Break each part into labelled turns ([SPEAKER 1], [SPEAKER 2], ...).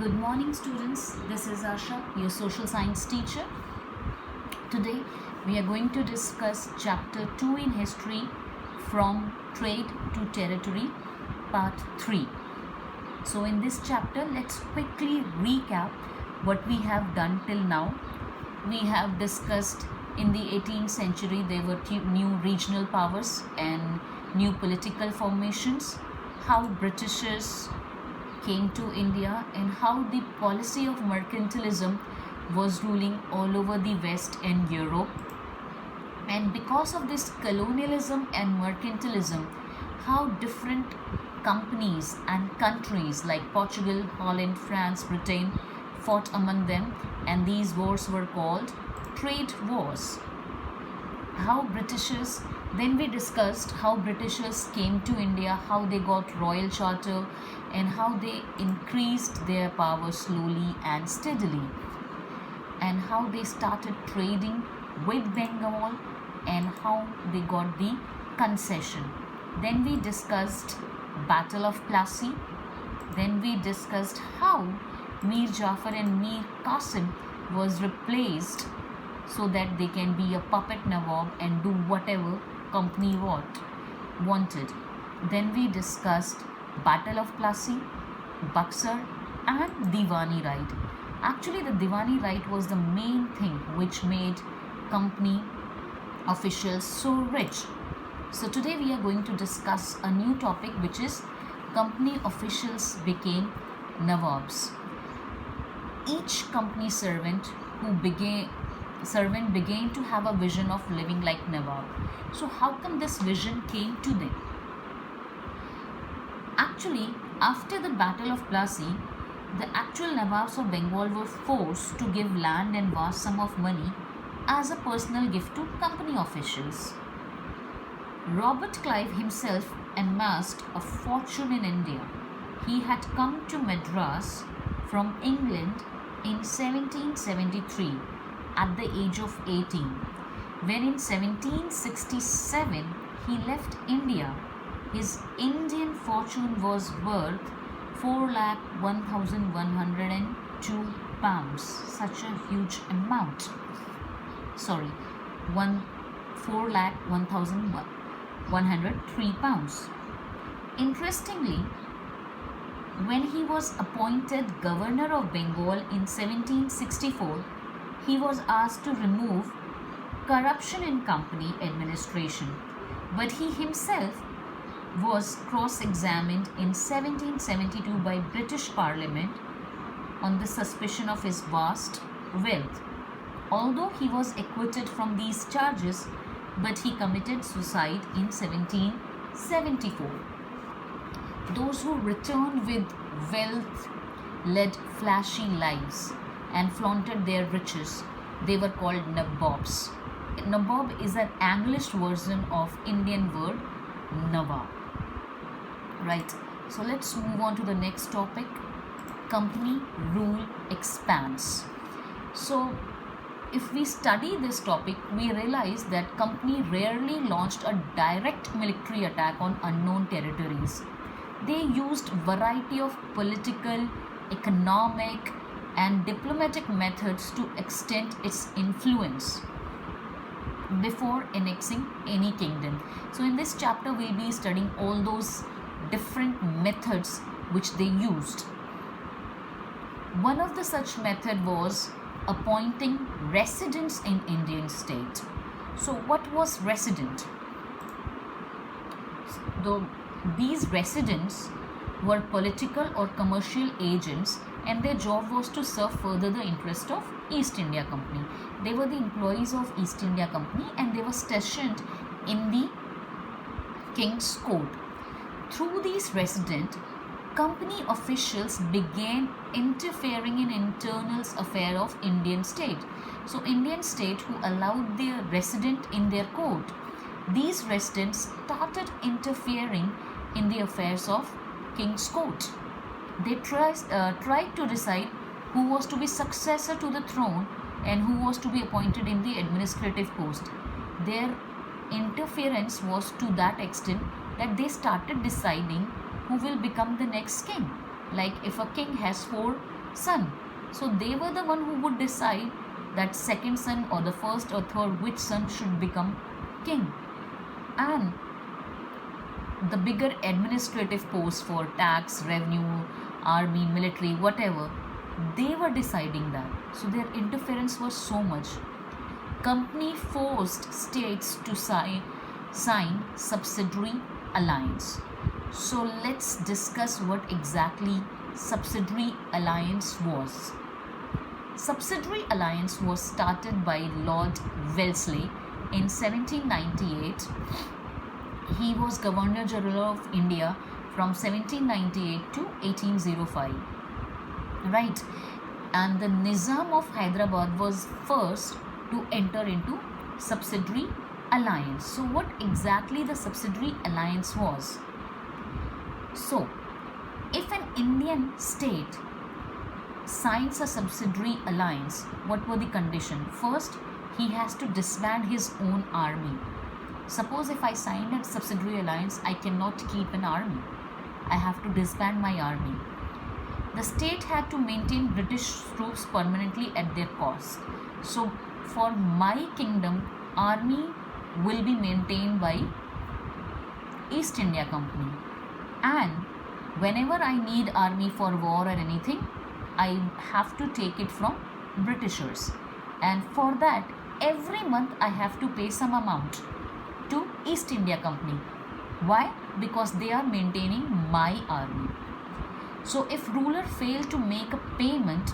[SPEAKER 1] Good morning, students. This is Asha, your social science teacher. Today, we are going to discuss Chapter 2 in History, From Trade to Territory, Part 3. So, in this chapter, let's quickly recap what we have done till now. We have discussed in the 18th century there were new regional powers and new political formations, how Britishers came to India, and how the policy of mercantilism was ruling all over the West and Europe. And because of this colonialism and mercantilism, how different companies and countries like Portugal, Holland, France, Britain fought among them, and these wars were called trade wars. How Britishers, then we discussed how Britishers came to India, how they got royal charter, and how they increased their power slowly and steadily, and how they started trading with Bengal, and how they got the concession. Then we discussed Battle of Plassey. Then we discussed how Mir Jafar and Mir Qasim was replaced so that they can be a puppet Nawab and do whatever company wanted. Then we discussed Battle of Plassey, Buxar, and Diwani right. Actually, the Diwani right was the main thing which made company officials so rich. So today we are going to discuss a new topic, which is company officials became Nawabs. Each company servant began to have a vision of living like Nawab. So how come this vision came to them? Actually, after the Battle of Plassey, the actual Nawabs of Bengal were forced to give land and vast sum of money as a personal gift to company officials. Robert Clive himself amassed a fortune in India. He had come to Madras from England in 1773 at the age of 18, when in 1767 he left India. His Indian fortune was worth 4,01,102 pounds, such a huge amount. 4,01,103 pounds. Interestingly, when he was appointed governor of Bengal in 1764, he was asked to remove corruption in company administration, but he himself was cross-examined in 1772 by British Parliament on the suspicion of his vast wealth. Although he was acquitted from these charges, but he committed suicide in 1774. Those who returned with wealth led flashy lives and flaunted their riches. They were called Nabobs. Nabob is an English version of Indian word Nawab. Right. So let's move on to the next topic. Company rule expands. So if we study this topic, we realize that company rarely launched a direct military attack on unknown territories. They used variety of political, economic, and diplomatic methods to extend its influence before annexing any kingdom. So in this chapter, we'll be studying all those different methods which they used. One of the such method was appointing residents in Indian state. So what was resident? These residents were political or commercial agents, and their job was to serve further the interest of East India Company. They were the employees of East India Company, and they were stationed in the king's court. Through these resident, company officials began interfering in internal affairs of Indian state. So Indian state who allowed their resident in their court, these residents started interfering in the affairs of king's court. They tried to decide who was to be successor to the throne and who was to be appointed in the administrative post. Their interference was to that extent that they started deciding who will become the next king. Like if a king has 4 son. So they were the one who would decide that second son or the first or third which son should become king. And the bigger administrative posts for tax, revenue, army, military, whatever, they were deciding that. So their interference was so much. Company forced states to sign Subsidiary Alliance. So let's discuss what exactly Subsidiary Alliance was. Subsidiary Alliance was started by Lord Wellesley in 1798. He was Governor General of India from 1798 to 1805. Right? And the Nizam of Hyderabad was first to enter into Subsidiary Alliance. So what exactly the Subsidiary Alliance was? So, if an Indian state signs a Subsidiary Alliance, what were the conditions? First, he has to disband his own army. Suppose if I signed a Subsidiary Alliance, I cannot keep an army. I have to disband my army. The state had to maintain British troops permanently at their cost. So, for my kingdom, army will be maintained by East India Company. And whenever I need army for war or anything, I have to take it from Britishers. And for that, every month I have to pay some amount to East India Company. Why? Because they are maintaining my army. So if ruler failed to make a payment,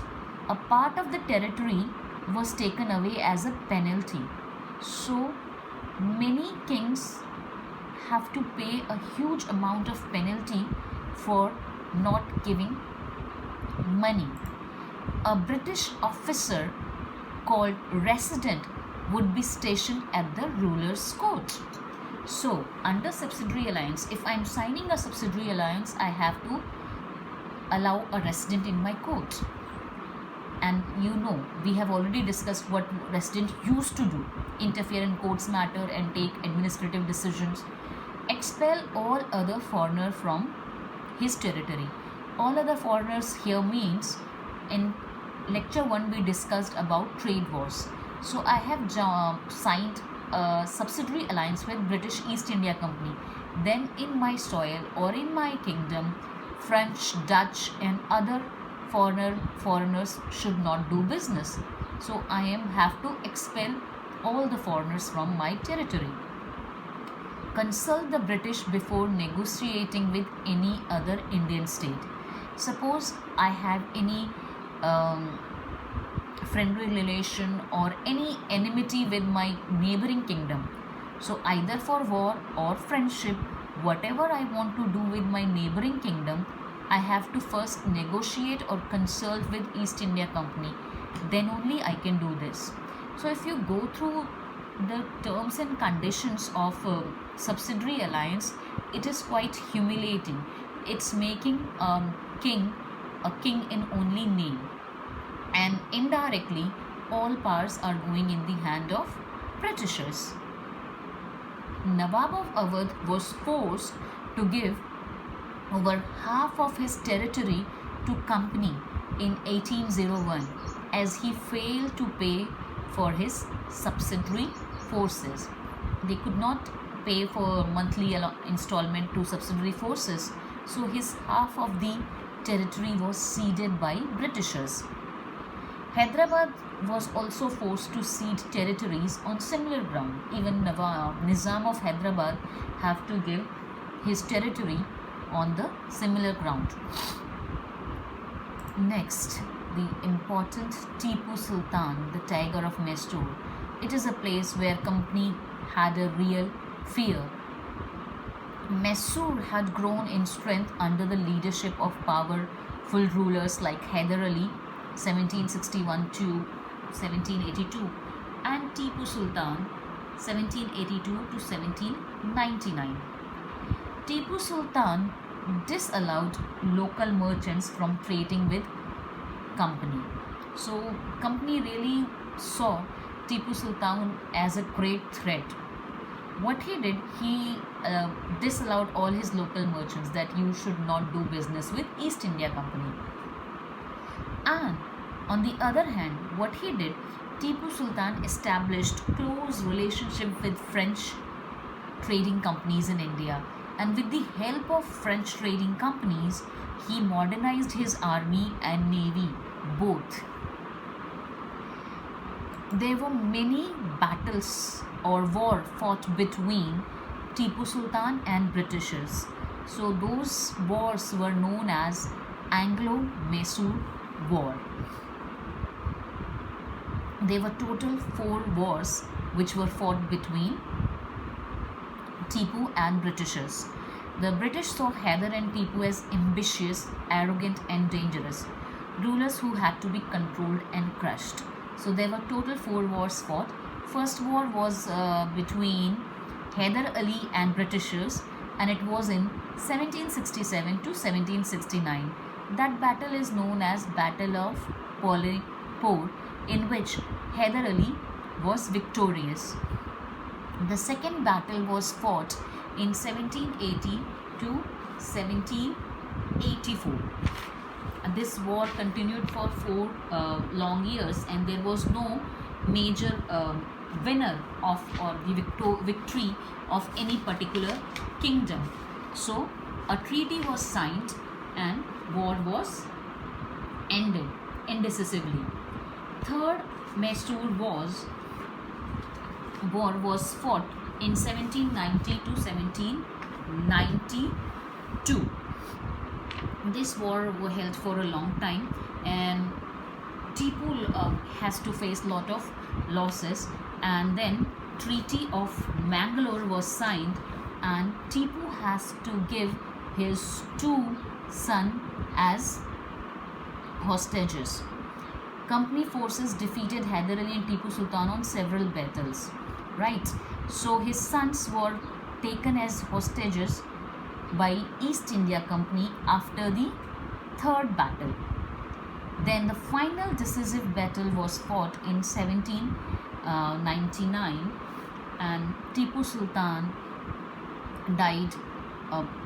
[SPEAKER 1] a part of the territory was taken away as a penalty. So many kings have to pay a huge amount of penalty for not giving money. A British officer called resident would be stationed at the ruler's court. So under Subsidiary Alliance, if I am signing a Subsidiary Alliance, I have to allow a resident in my court. And you know, we have already discussed what resident used to do: interfere in court's matter and take administrative decisions, expel all other foreigner from his territory. All other foreigners here means, in lecture 1 we discussed about trade wars. So I have signed a Subsidiary Alliance with British East India Company. Then in my soil or in my kingdom, French, Dutch and other foreigners should not do business. So I have to expel all the foreigners from my territory. Consult the British before negotiating with any other Indian state. Suppose I have any friendly relation or any enmity with my neighboring kingdom. So either for war or friendship, whatever I want to do with my neighboring kingdom, I have to first negotiate or consult with East India Company. Then only I can do this. So if you go through the terms and conditions of Subsidiary Alliance, it is quite humiliating. It's making king a king in only name, and indirectly all powers are going in the hand of Britishers. Nawab of Awadh was forced to give over half of his territory to company in 1801 as he failed to pay for his subsidiary forces. They could not pay for monthly installment to subsidiary forces, so his half of the territory was ceded by Britishers. Hyderabad was also forced to cede territories on similar ground. Even Nizam of Hyderabad have to give his territory on the similar ground. Next, the important Tipu Sultan, the tiger of Mysore. It is a place where company had a real fear. Mysore had grown in strength under the leadership of powerful rulers like Hyder Ali 1761 to 1782 and Tipu Sultan 1782 to 1799. Tipu Sultan disallowed local merchants from trading with company. So company really saw Tipu Sultan as a great threat. What he did, he disallowed all his local merchants that you should not do business with East India Company. And on the other hand, what he did, Tipu Sultan established close relationship with French trading companies in India, and with the help of French trading companies, he modernized his army and navy both. There were many battles or war fought between Tipu Sultan and Britishers. So those wars were known as Anglo-Mysore War. There were total 4 wars which were fought between Tipu and Britishers. The British saw Hyder and Tipu as ambitious, arrogant and dangerous rulers who had to be controlled and crushed. So there were total 4 wars fought. First war was between Hyder Ali and Britishers, and it was in 1767 to 1769. That battle is known as Battle of Port, in which Hyder Ali was victorious. The second battle was fought in 1780 to 1784. This war continued for 4 long years, and there was no major winner of or the victory of any particular kingdom. So a treaty was signed and war was ended indecisively. Third Mysore war was fought in 1790 to 1792. This war was held for a long time, and Tipu has to face lot of losses, and then Treaty of Mangalore was signed, and Tipu has to give his 2 sons as hostages. Company forces defeated Hyder Ali and Tipu Sultan on several battles, right? So his sons were taken as hostages by East India Company after the 3rd battle. Then the final decisive battle was fought in 1799, and Tipu Sultan died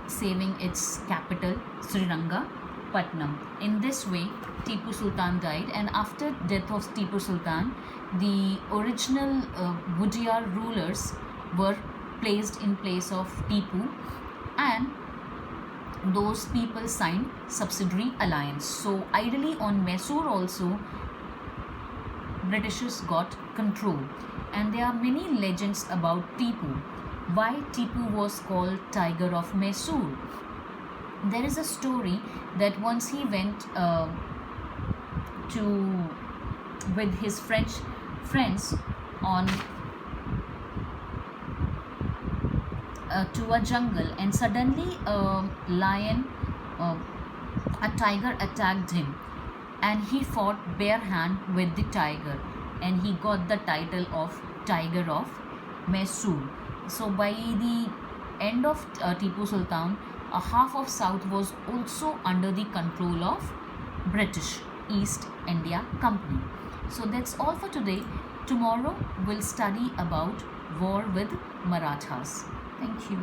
[SPEAKER 1] saving its capital Srirangapatnam. In this way, Tipu Sultan died, and after death of Tipu Sultan, the original Gujjar rulers were placed in place of Tipu, and those people signed Subsidiary Alliance. So ideally on Mysore also Britishers got control, and there are many legends about Tipu. Why Tipu was called Tiger of Mysore? There is a story that once he went with his friends on to a jungle, and suddenly a tiger attacked him, and he fought bare hand with the tiger, and he got the title of Tiger of Mysore. So by the end of Tipu Sultan, a half of South was also under the control of British East India Company. So that's all for today. Tomorrow we'll study about war with Marathas. Thank you.